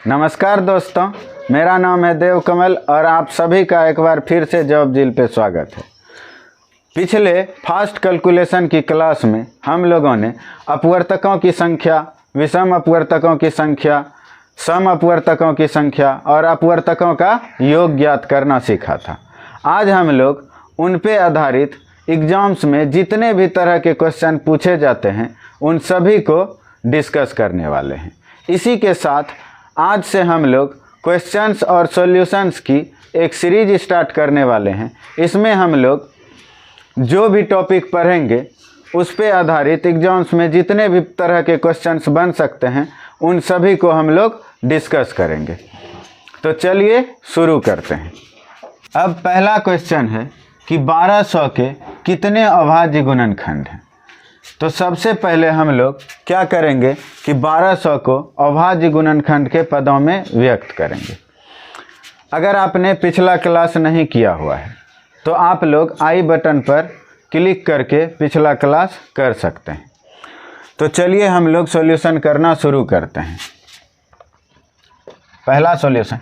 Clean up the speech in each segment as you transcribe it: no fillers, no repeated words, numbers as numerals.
नमस्कार दोस्तों, मेरा नाम है देव कमल और आप सभी का एक बार फिर से जॉब जिल पे स्वागत है। पिछले फास्ट कैलकुलेशन की क्लास में हम लोगों ने अपवर्तकों की संख्या, विषम अपवर्तकों की संख्या, सम अपवर्तकों की संख्या और अपवर्तकों का योग ज्ञात करना सीखा था। आज हम लोग उन पे आधारित एग्जाम्स में जितने भी तरह के क्वेश्चन पूछे जाते हैं उन सभी को डिस्कस करने वाले हैं। इसी के साथ आज से हम लोग क्वेश्चंस और सॉल्यूशंस की एक सीरीज स्टार्ट करने वाले हैं। इसमें हम लोग जो भी टॉपिक पढ़ेंगे उस पे आधारित एग्जाम्स में जितने भी तरह के क्वेश्चंस बन सकते हैं उन सभी को हम लोग डिस्कस करेंगे। तो चलिए शुरू करते हैं। अब पहला क्वेश्चन है कि 1200 के कितने अभाज्य गुणनखंड हैं। तो सबसे पहले हम लोग क्या करेंगे कि 1200 को अभाज्य गुणनखंड के पदों में व्यक्त करेंगे। अगर आपने पिछला क्लास नहीं किया हुआ है तो आप लोग आई बटन पर क्लिक करके पिछला क्लास कर सकते हैं। तो चलिए हम लोग सॉल्यूशन करना शुरू करते हैं। पहला सॉल्यूशन,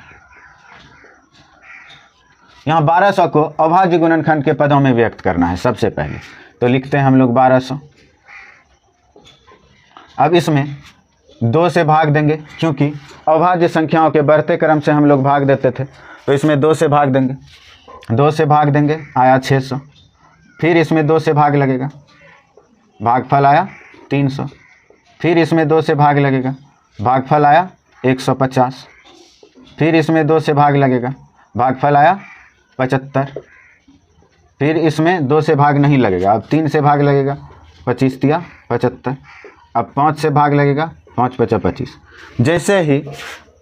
यहाँ 1200 को अभाज्य गुणनखंड के पदों में व्यक्त करना है। सबसे पहले तो लिखते हैं हम लोग 1200। अब इसमें 2 से भाग देंगे, क्योंकि अभाज्य संख्याओं के बढ़ते क्रम से हम लोग भाग देते थे, तो इसमें 2 से भाग देंगे। 2 से भाग देंगे आया 600, फिर इसमें 2 से भाग लगेगा, भागफल आया 300, फिर इसमें 2 से भाग लगेगा, भागफल आया 150, फिर इसमें 2 से भाग लगेगा, भागफल आया 75, फिर इसमें 2 से भाग नहीं लगेगा, अब 3 से भाग लगेगा, 25 तिया 75, अब 5 से भाग लगेगा, 5 5 25। जैसे ही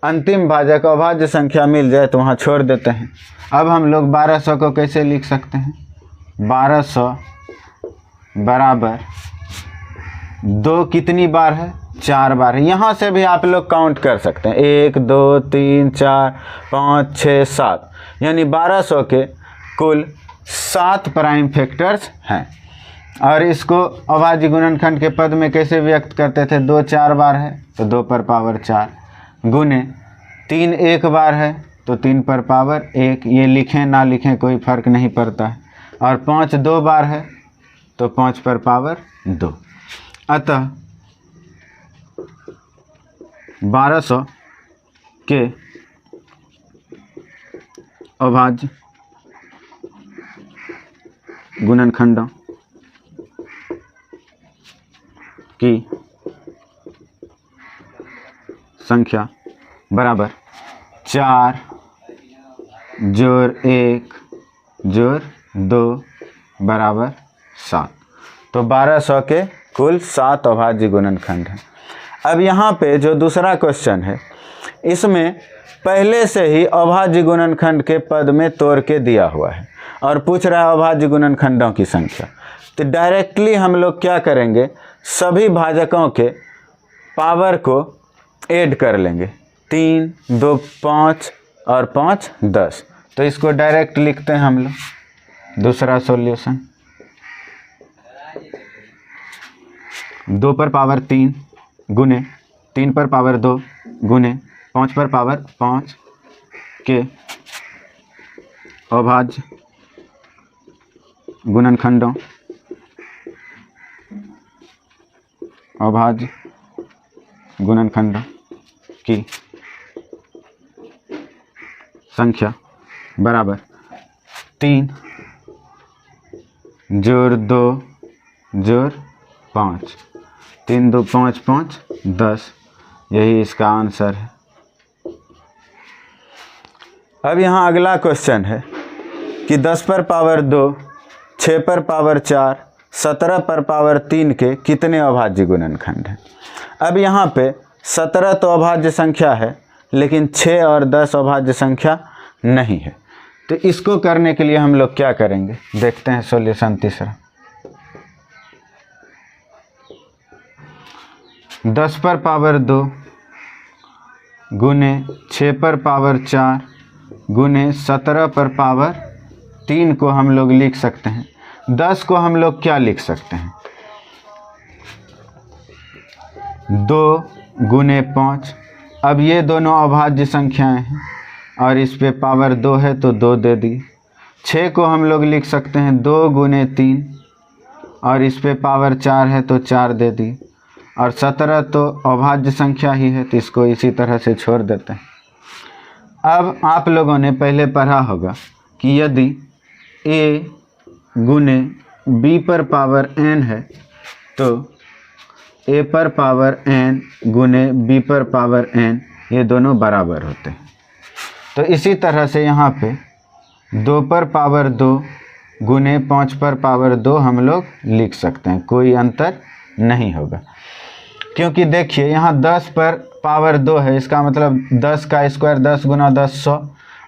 अंतिम भाजक अभाज्य संख्या मिल जाए तो वहाँ छोड़ देते हैं। अब हम लोग 1200 को कैसे लिख सकते हैं? 1200 बराबर 2 कितनी बार है? 4 बार है। यहाँ से भी आप लोग काउंट कर सकते हैं, 1 2 3 4 5 6 7, यानी 1200 के कुल 7 प्राइम फैक्टर्स हैं। और इसको अभाज्य गुणनखंड के पद में कैसे व्यक्त करते थे? 2 4 बार है तो 2 पर पावर 4, गुने 3 1 बार है तो 3 पर पावर 1। ये लिखें ना लिखें कोई फर्क नहीं पड़ता है। और 5 2 बार है तो 5 पर पावर 2। अतः 1200 के अभाज्य गुणनखंडों की संख्या बराबर 4 जोड़ 1 जोड़ 2 बराबर 7। तो 1200 के कुल 7 अभाज्य गुणनखंड हैं। अब यहाँ पे जो दूसरा क्वेश्चन है इसमें पहले से ही अभाज्य गुणनखंड के पद में तोड़ के दिया हुआ है और पूछ रहा है अभाज्य गुणनखंडों की संख्या। तो डायरेक्टली हम लोग क्या करेंगे, सभी भाजकों के पावर को ऐड कर लेंगे। 3 2 5 और 5 10। तो इसको डायरेक्ट लिखते हैं हम लोग। दूसरा सॉल्यूशन, 2 पर पावर 3 गुने 3 पर पावर 2 गुने 5 पर पावर 5 के अभाज्य गुणनखंडों अभाज्य गुणनखंडों की संख्या बराबर 3 जोड़ 2 जोड़ 5, 3 2 5 5 10। यही इसका आंसर है। अब यहाँ अगला क्वेश्चन है कि 10 पर पावर 2, 6 पर पावर 4, 17 पर पावर 3 के कितने अभाज्य गुणनखंड हैं। अब यहाँ पे 17 तो अभाज्य संख्या है लेकिन 6 और 10 अभाज्य संख्या नहीं है। तो इसको करने के लिए हम लोग क्या करेंगे, देखते हैं सॉल्यूशन तीसरा। 10 पर पावर 2 गुने 6 पर पावर 4 गुने 17 पर पावर 3 को हम लोग लिख सकते हैं। 10 को हम लोग क्या लिख सकते हैं, 2 गुने 5 अब ये दोनों अभाज्य संख्याएं हैं और इस पे पावर 2 है तो 2 दे दी। 6 को हम लोग लिख सकते हैं 2 गुने 3 और इस पे पावर 4 है तो 4 दे दी। और 17 तो अभाज्य संख्या ही है तो इसको इसी तरह से छोड़ देते हैं। अब आप लोगों ने पहले पढ़ा होगा कि यदि a गुने b पर पावर n है तो a पर पावर n गुने b पर पावर n ये दोनों बराबर होते हैं। तो इसी तरह से यहाँ पे 2 पर पावर 2 गुने 5 पर पावर 2 हम लोग लिख सकते हैं, कोई अंतर नहीं होगा। क्योंकि देखिए यहाँ 10 पर पावर 2 है, इसका मतलब 10 का स्क्वायर 10 गुना 10 100।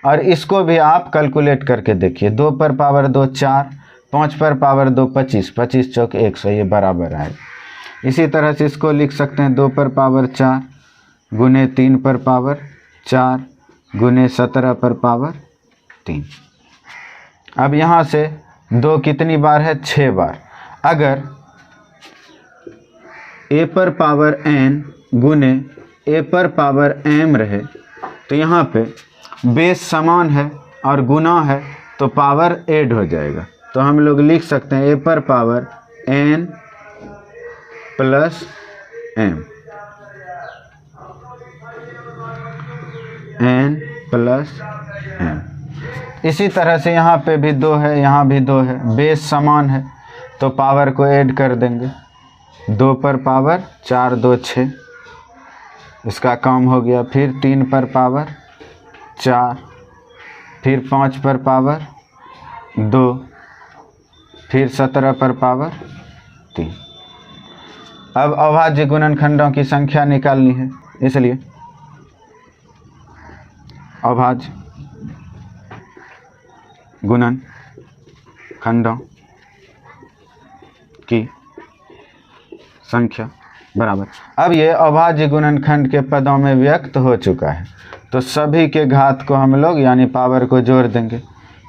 और इसको भी आप कैलकुलेट करके देखिए, 2 पर पावर 2 4, 5 पर पावर 2 25, 25 चौक 100, ये बराबर आए। इसी तरह से इसको लिख सकते हैं 2 पर पावर 4 गुने 3 पर पावर 4 गुने 17 पर पावर 3। अब यहाँ से 2 कितनी बार है? 6 बार। अगर a पर पावर n गुने a पर पावर m रहे तो यहाँ पे बेस समान है और गुना है तो पावर ऐड हो जाएगा। तो हम लोग लिख सकते हैं a पर power n plus m, n plus m। इसी तरह से यहाँ पे भी 2 है, यहाँ भी 2 है, बेस समान है तो पावर को ऐड कर देंगे। 2 पर पावर 4 2 6, इसका काम हो गया। फिर 3 पर पावर 4, फिर 5 पर पावर 2, फिर 17 पर पावर 3। अब अभाज्य गुणनखंडों की संख्या निकालनी है, इसलिए अभाज्य गुणनखंडों की संख्या बराबर। अब ये अभाज्य गुणनखंड के पदों में व्यक्त हो चुका है तो सभी के घात को हम लोग यानी पावर को जोड़ देंगे।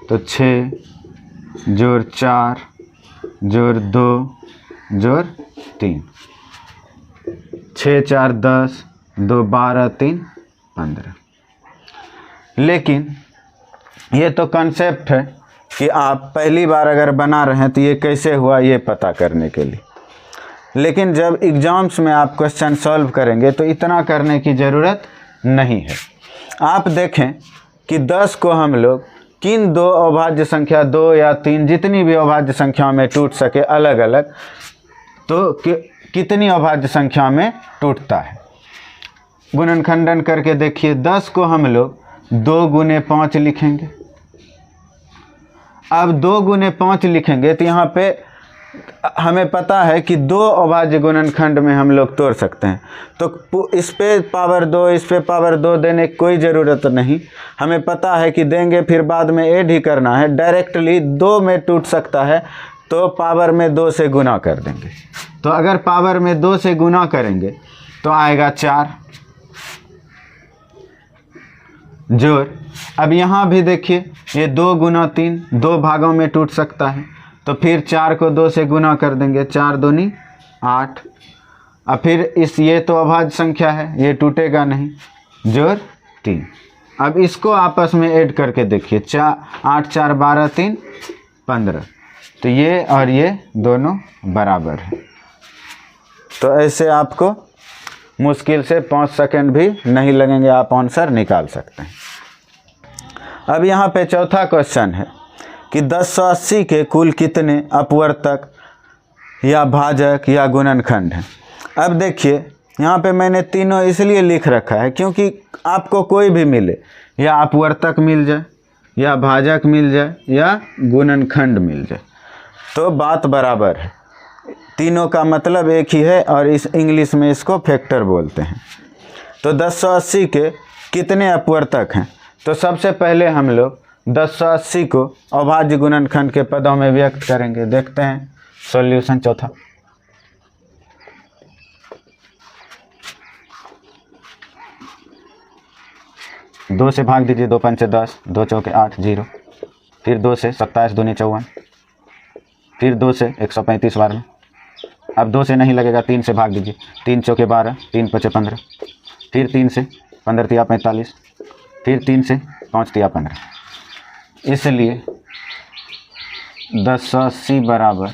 तो 6 जोड़ 4 जोड़ 2 जोड़ 3, 6 4 10, 2 12, 3 15। लेकिन ये तो कंसेप्ट है कि आप पहली बार अगर बना रहे हैं तो ये कैसे हुआ ये पता करने के लिए। लेकिन जब एग्ज़ाम्स में आप क्वेश्चन सॉल्व करेंगे तो इतना करने की ज़रूरत नहीं है। आप देखें कि 10 को हम लोग किन 2 अभाज्य संख्या 2 या 3 जितनी भी अभाज्य संख्याओं में टूट सके अलग अलग, तो कितनी अभाज्य संख्या में टूटता है। गुणनखंडन करके देखिए, 10 को हम लोग 2 गुने 5 लिखेंगे। अब 2 गुने 5 लिखेंगे तो यहाँ पे हमें पता है कि 2 अभाज्य गुणनखंड में हम लोग तोड़ सकते हैं, तो इस पे पावर 2 इस पे पावर 2 देने की कोई ज़रूरत नहीं। हमें पता है कि देंगे फिर बाद में ऐड ही करना है। डायरेक्टली 2 में टूट सकता है तो पावर में 2 से गुना कर देंगे। तो अगर पावर में 2 से गुना करेंगे तो आएगा 4 जोड़। अब यहाँ भी देखिए ये 2 गुना 3 2 भागों में टूट सकता है, तो फिर 4 को 2 से गुना कर देंगे, 4 दूनी 8। अब फिर ये तो अभाज्य संख्या है, ये टूटेगा नहीं, जोड़ 3। अब इसको आपस में ऐड करके देखिए, 8 4 12 3 15, तो ये और ये दोनों बराबर है। तो ऐसे आपको मुश्किल से 5 सेकंड भी नहीं लगेंगे, आप आंसर निकाल सकते हैं। अब यहाँ पे चौथा क्वेश्चन है कि 1080 के कुल कितने अपवर्तक या भाजक या गुणनखंड हैं। अब देखिए यहाँ पे मैंने तीनों इसलिए लिख रखा है क्योंकि आपको कोई भी मिले, या अपवर्तक मिल जाए या भाजक मिल जाए या गुणनखंड मिल जाए तो बात बराबर है। तीनों का मतलब एक ही है और इस इंग्लिश में इसको फैक्टर बोलते हैं। तो 1080 के कितने अपवर्तक हैं, तो सबसे पहले हम लोग 1080 को अभाज्य गुणनखंड के पदों में व्यक्त करेंगे। देखते हैं सॉल्यूशन चौथा। दो से भाग दीजिए, 2 पंचे 10, 2 चौके 8 0, फिर 2 से 27 दूनी 54, फिर 2 से 135 बार में। अब 2 से नहीं लगेगा, 3 से भाग दीजिए, 3 चौके 12, 3 पचे 15, फिर 3 से 15 तिया 45, फिर 3 से 5 तिया 15, इसलिए 1080 बराबर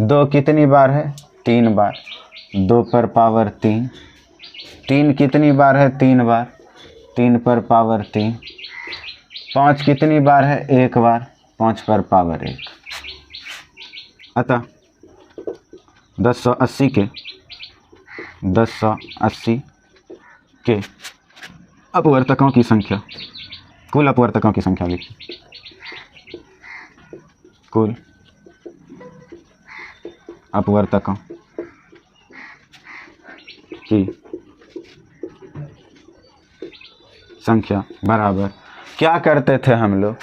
2 कितनी बार है? 3 बार, 2 पर पावर 3, 3 कितनी बार है? 3 बार, 3 पर पावर 3, 5 कितनी बार है? 1 बार, 5 पर पावर 1। अतः 1080 के अपवर्तकों की संख्या, कुल अपवर्तकों की संख्या लिखिए, कुल अपवर्तकों की संख्या बराबर, क्या करते थे हम लोग?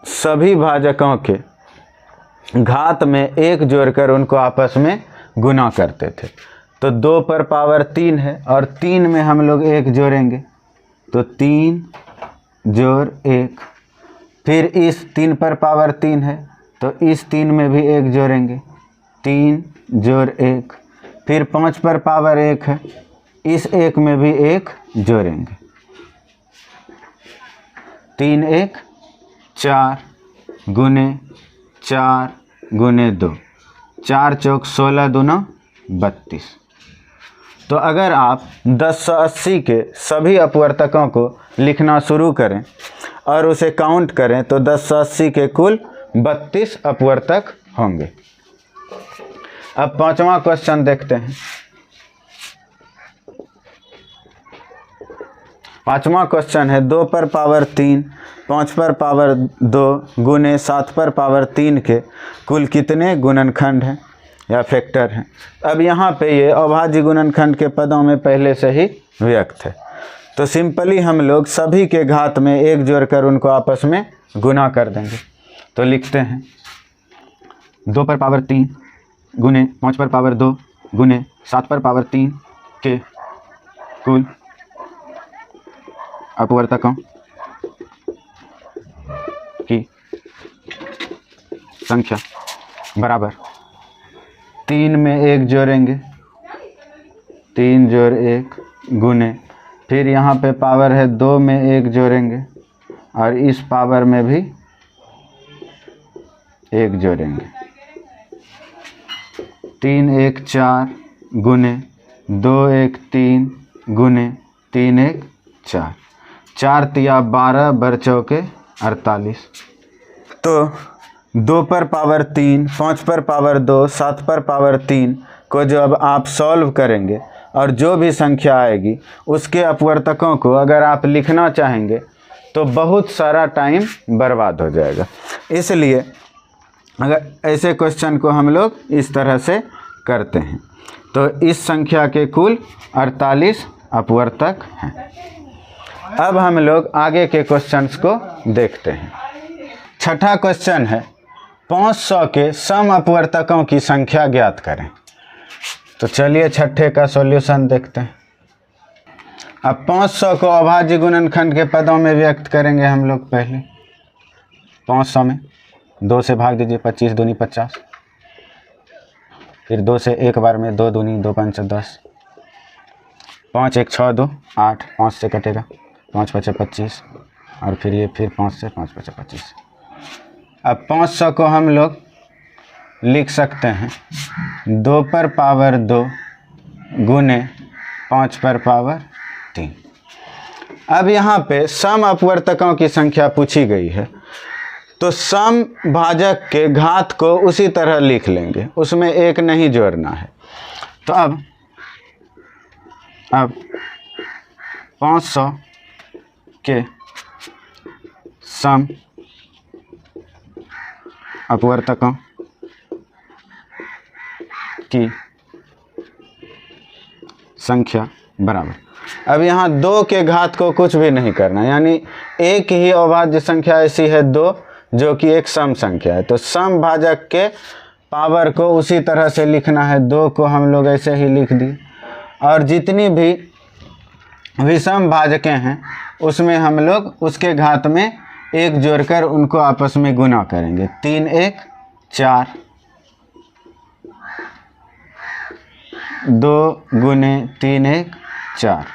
सभी भाजकों के घात में 1 जोड़कर उनको आपस में गुना करते थे। तो 2 पर पावर 3 है और 3 में हम लोग 1 जोड़ेंगे, तो 3 जोड़ 1, फिर इस 3 पर पावर 3 है तो इस 3 में भी 1 जोड़ेंगे, 3 जोड़ 1, फिर 5 पर पावर 1 है, इस 1 में भी 1 जोड़ेंगे, 3 1 4 गुने 4 गुने 2, 4 चौक 16 दूना 32। तो अगर आप 1080 के सभी अपवर्तकों को लिखना शुरू करें और उसे काउंट करें तो 1080 के कुल 32 अपवर्तक होंगे। अब 5वां क्वेश्चन देखते हैं। 5वां क्वेश्चन है 2 पर पावर 3, 5 पर पावर 2 गुने 7 पर पावर 3 के कुल कितने गुणनखंड हैं या फैक्टर हैं। अब यहाँ पे ये अभाज्य गुणनखंड के पदों में पहले से ही व्यक्त है, तो सिंपली हम लोग सभी के घात में 1 जोड़कर उनको आपस में गुना कर देंगे। तो लिखते हैं 2 पर पावर 3 गुने 5 पर पावर 2 गुने 7 पर पावर 3 के कुल अपवर्तकों की संख्या बराबर 3 में 1 जोड़ेंगे, 3 जोड़ 1 गुने, फिर यहाँ पे पावर है 2 में 1 जोड़ेंगे और इस पावर में भी 1 जोड़ेंगे, 3 1 4 गुने 2 1 3 गुने 3 1 4, 4 तिया 12 बर चौके 48। तो 2 पर पावर 3, 5 पर पावर 2, 7 पर पावर 3 को जब आप सॉल्व करेंगे और जो भी संख्या आएगी उसके अपवर्तकों को अगर आप लिखना चाहेंगे तो बहुत सारा टाइम बर्बाद हो जाएगा। इसलिए अगर ऐसे क्वेश्चन को हम लोग इस तरह से करते हैं तो इस संख्या के कुल 48 अपवर्तक हैं। अब हम लोग आगे के क्वेश्चंस को देखते हैं। 6ठा क्वेश्चन है 500 के सम अपवर्तकों की संख्या ज्ञात करें। तो चलिए 6ठे का सॉल्यूशन देखते हैं। अब 500 को अभाज्य गुणनखंड के पदों में व्यक्त करेंगे हम लोग। पहले 500 में 2 से भाग दीजिए, 25 दूनी 50, फिर 2 से एक बार में 2 दूनी 2 5 10, 5 1 6 2 8, 5 से कटेगा 5 5 25 और फिर ये फिर 5 से 5 5 25। अब 500 को हम लोग लिख सकते हैं 2 पर पावर 2 गुने 5 पर पावर 3। अब यहाँ पे सम अपवर्तकों की संख्या पूछी गई है तो सम भाजक के घात को उसी तरह लिख लेंगे, उसमें 1 नहीं जोड़ना है। तो अब 500 के सम अपवर्तकों की संख्या बराबर, अब यहाँ 2 के घात को कुछ भी नहीं करना, यानी एक ही अभाज्य संख्या ऐसी है 2 जो कि एक सम संख्या है, तो सम भाजक के पावर को उसी तरह से लिखना है। 2 को हम लोग ऐसे ही लिख दिए और जितनी भी विषम भाजकें हैं उसमें हम लोग उसके घात में 1 जोड़कर उनको आपस में गुना करेंगे। 3 1 4, 2 गुने 3 1 4,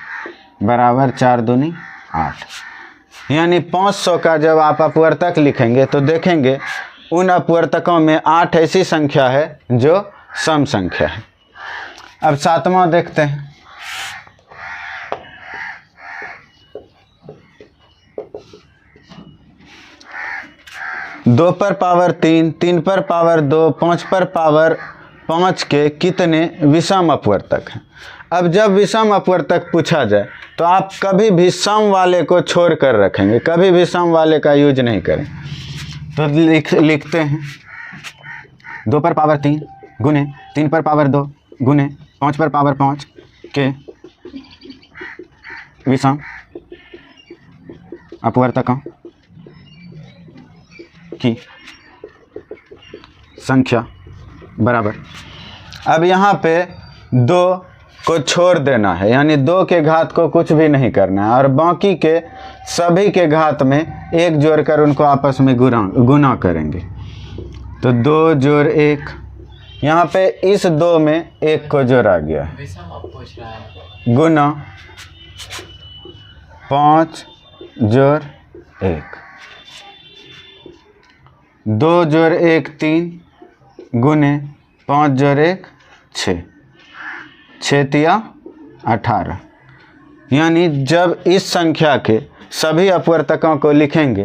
बराबर 4 दूनी 8। यानी 500 का जब आप अपवर्तक लिखेंगे तो देखेंगे उन अपवर्तकों में 8 ऐसी संख्या है जो सम संख्या है। अब 7वां देखते हैं। दो पर पावर 3, 3 पर पावर 2, 5 पर पावर 5 के कितने विषम अपवर्तक हैं। अब जब विषम अपवर्तक पूछा जाए तो आप कभी भी सम वाले को छोड़ कर रखेंगे, कभी भी सम वाले का यूज नहीं करें। तो लिखते हैं 2 पर पावर 3 गुने 3 पर पावर 2 गुने 5 पर पावर 5 के विषम अपवर्तकों की संख्या बराबर। अब यहाँ पे 2 को छोड़ देना है, यानी 2 के घात को कुछ भी नहीं करना है और बाकी के सभी के घात में 1 जोड़कर उनको आपस में गुना करेंगे। तो 2 जोड़ 1, यहाँ पे इस 2 में 1 को जोड़ा गया है, गुना 5 जोड़ 1, 2 जोड़ 1 3 गुने 5 जोड़ 1 6, 6 तिया 18। यानी जब इस संख्या के सभी अपवर्तकों को लिखेंगे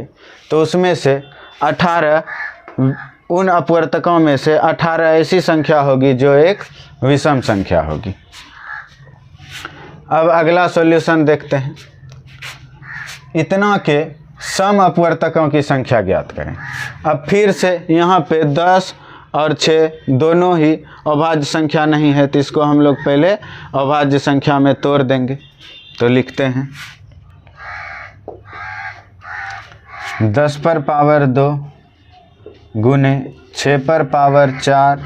तो उसमें से 18 उन अपवर्तकों में से 18 ऐसी संख्या होगी जो एक विषम संख्या होगी। अब अगला सॉल्यूशन देखते हैं। इतना के सम अपवर्तकों की संख्या ज्ञात करें। अब फिर से यहाँ पे 10 और 6 दोनों ही अभाज्य संख्या नहीं है, तो इसको हम लोग पहले अभाज्य संख्या में तोड़ देंगे। तो लिखते हैं 10 पर पावर 2 गुने 6 पर पावर 4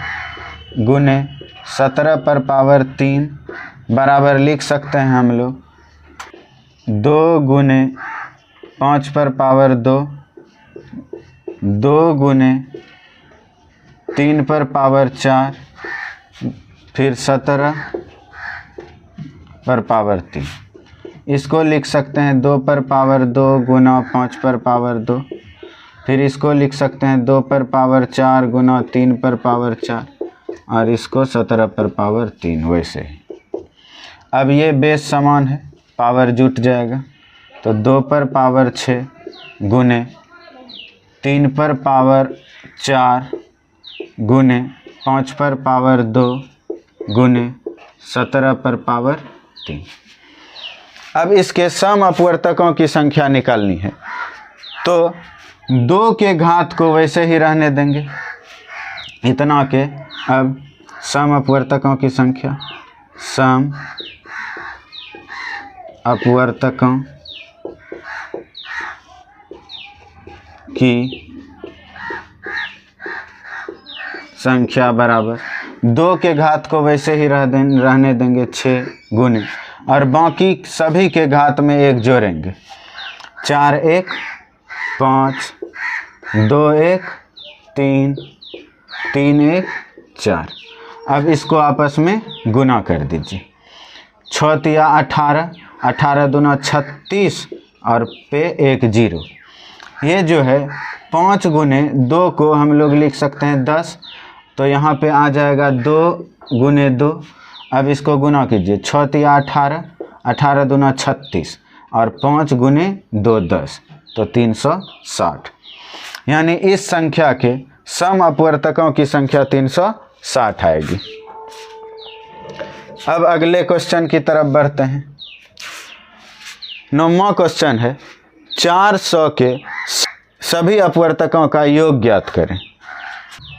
गुने 17 पर पावर 3 बराबर लिख सकते हैं हम लोग 2 गुने 5 पर पावर 2, 2 गुने 3 पर पावर 4, फिर 17 पर पावर 3। इसको लिख सकते हैं 2 पर पावर 2 गुना 5 पर पावर 2, फिर इसको लिख सकते हैं 2 पर पावर 4 गुना 3 पर पावर 4 और इसको 17 पर पावर 3। वैसे ही अब ये बेस समान है, पावर जुट जाएगा। तो 2 पर पावर 6 गुने 3 पर पावर 4 गुने 5 पर पावर 2 गुने 17 पर पावर 3। अब इसके सम अपवर्तकों की संख्या निकालनी है, तो 2 के घात को वैसे ही रहने देंगे इतना के। अब सम अपवर्तकों की संख्या, सम अपवर्तकों की संख्या बराबर 2 के घात को वैसे ही रहने देंगे 6 गुने और बाकी सभी के घात में 1 जोड़ेंगे। 4 1 5, 2 1 3, 3 1 4। अब इसको आपस में गुना कर दीजिए। 6 तिया 18, 18 दूना 36 और पे 1 0। ये जो है 5 गुने 2 को हम लोग लिख सकते हैं 10, तो यहाँ पे आ जाएगा 2 गुने 2। अब इसको गुना कीजिए। 6 तिया 18, 18 दूना 36 और 5 गुने 2 10, तो 360। यानी इस संख्या के सम अपवर्तकों की संख्या 360 आएगी। अब अगले क्वेश्चन की तरफ बढ़ते हैं। 9वां क्वेश्चन है 400 के सभी अपवर्तकों का योग ज्ञात करें।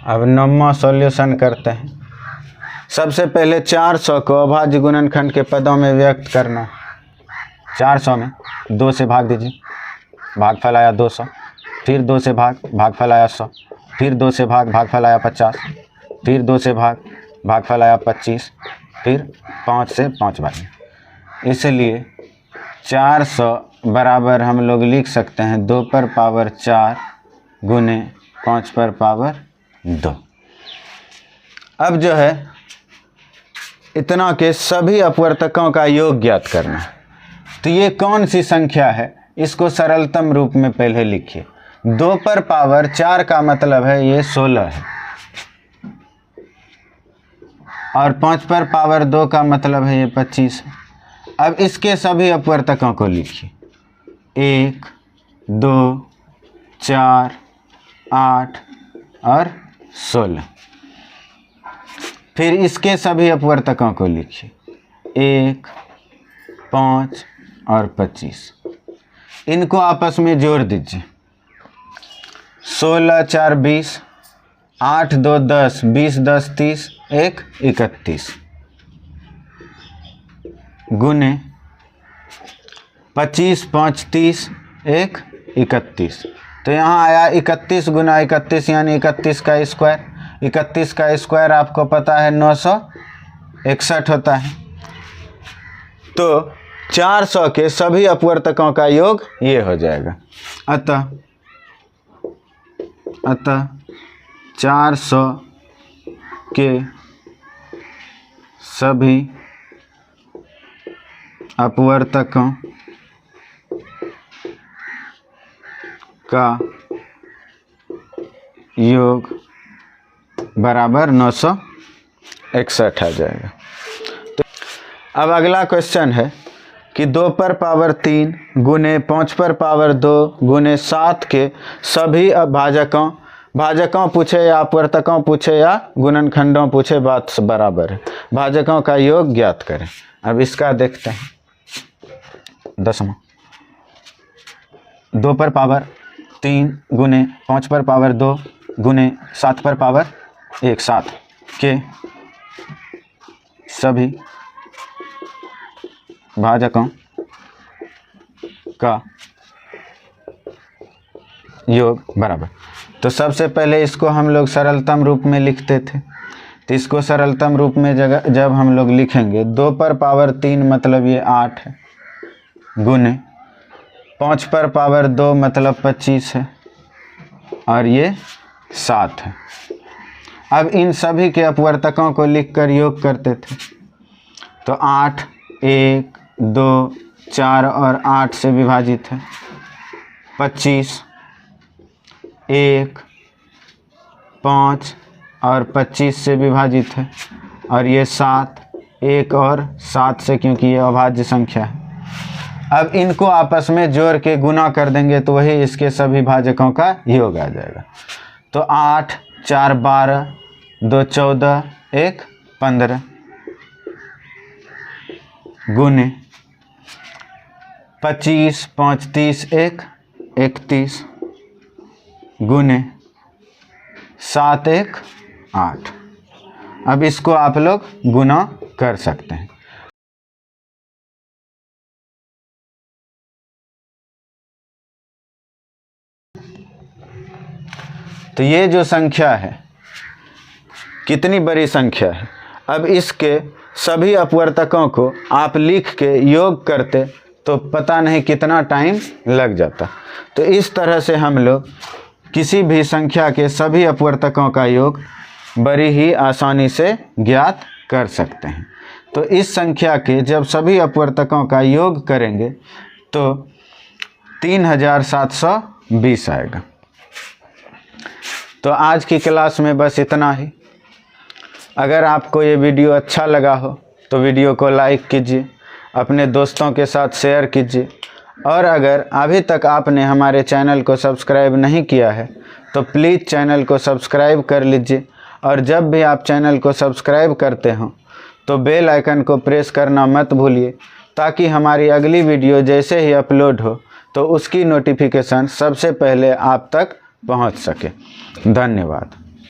अब 9वां सॉल्यूशन करते हैं। सबसे पहले 400 को अभाज्य गुणनखंड के पदों में व्यक्त करना। 400 में 2 से भाग दीजिए, भागफल आया 200, फिर 2 से भागफल आया 100, फिर 2 से भागफल आया 50, फिर 2 से भागफल आया 25, फिर 5 से 5 भाग। इसलिए 400 बराबर हम लोग लिख सकते हैं 2 पर पावर 4 गुने 5 पर पावर 2। अब जो है इतना के सभी अपवर्तकों का योग ज्ञात करना है। तो ये कौन सी संख्या है, इसको सरलतम रूप में पहले लिखिए। 2 पर पावर 4 का मतलब है ये 16 है, और 5 पर पावर 2 का मतलब है ये 25 है। अब इसके सभी अपवर्तकों को लिखिए, 1, 2, 4, 8 और 16। फिर इसके सभी अपवर्तकों को लिखिए, 1, 5 और 25। इनको आपस में जोड़ दीजिए। 16 4 20, 8 2 10, 20 10 30, 1 31 गुने 25 5 30, 1 31। तो यहाँ आया 31 गुना 31 यानी 31 का स्क्वायर। 31 का स्क्वायर आपको पता है 961 होता है। तो 400 के सभी अपवर्तकों का योग ये हो जाएगा। अतः 400 के सभी अपवर्तकों का योग बराबर 961 आ जाएगा। तो अब अगला क्वेश्चन है कि 2 पर पावर 3 गुने 5 पर पावर 2 गुने 7 के सभी भाजकों पूछे या अपवर्तकों पूछे या गुणनखंडों पूछे, बात बराबर है। भाजकों का योग ज्ञात करें। अब इसका देखते हैं। 2 पर पावर 3 गुने 5 पर पावर 2 गुने 7 पर पावर 1 7 के सभी भाजकों का योग बराबर। तो सबसे पहले इसको हम लोग सरलतम रूप में लिखते थे। तो इसको सरलतम रूप में जब हम लोग लिखेंगे, 2 पर पावर 3 मतलब ये 8 है, गुने 5 पर पावर 2 मतलब 25 है, और ये 7 है। अब इन सभी के अपवर्तकों को लिखकर योग करते थे। तो 8 1 2 4 और 8 से विभाजित है, 25 1 5 और 25 से विभाजित है, और ये 7 1 और 7 से, क्योंकि ये अभाज्य संख्या है। अब इनको आपस में जोड़ के गुना कर देंगे तो वही इसके सभी भाजकों का योग आ जाएगा। तो 8 4 12 2 14 1 15 गुने 25 5 30 1 31 गुने 7 1 8। अब इसको आप लोग गुना कर सकते हैं। तो ये जो संख्या है कितनी बड़ी संख्या है। अब इसके सभी अपवर्तकों को आप लिख के योग करते तो पता नहीं कितना टाइम लग जाता। तो इस तरह से हम लोग किसी भी संख्या के सभी अपवर्तकों का योग बड़ी ही आसानी से ज्ञात कर सकते हैं। तो इस संख्या के जब सभी अपवर्तकों का योग करेंगे तो 3720 आएगा। तो आज की क्लास में बस इतना ही। अगर आपको ये वीडियो अच्छा लगा हो तो वीडियो को लाइक कीजिए, अपने दोस्तों के साथ शेयर कीजिए, और अगर अभी तक आपने हमारे चैनल को सब्सक्राइब नहीं किया है तो प्लीज़ चैनल को सब्सक्राइब कर लीजिए। और जब भी आप चैनल को सब्सक्राइब करते हो तो बेल आइकन को प्रेस करना मत भूलिए, ताकि हमारी अगली वीडियो जैसे ही अपलोड हो तो उसकी नोटिफिकेशन सबसे पहले आप तक पहुंच सके। धन्यवाद।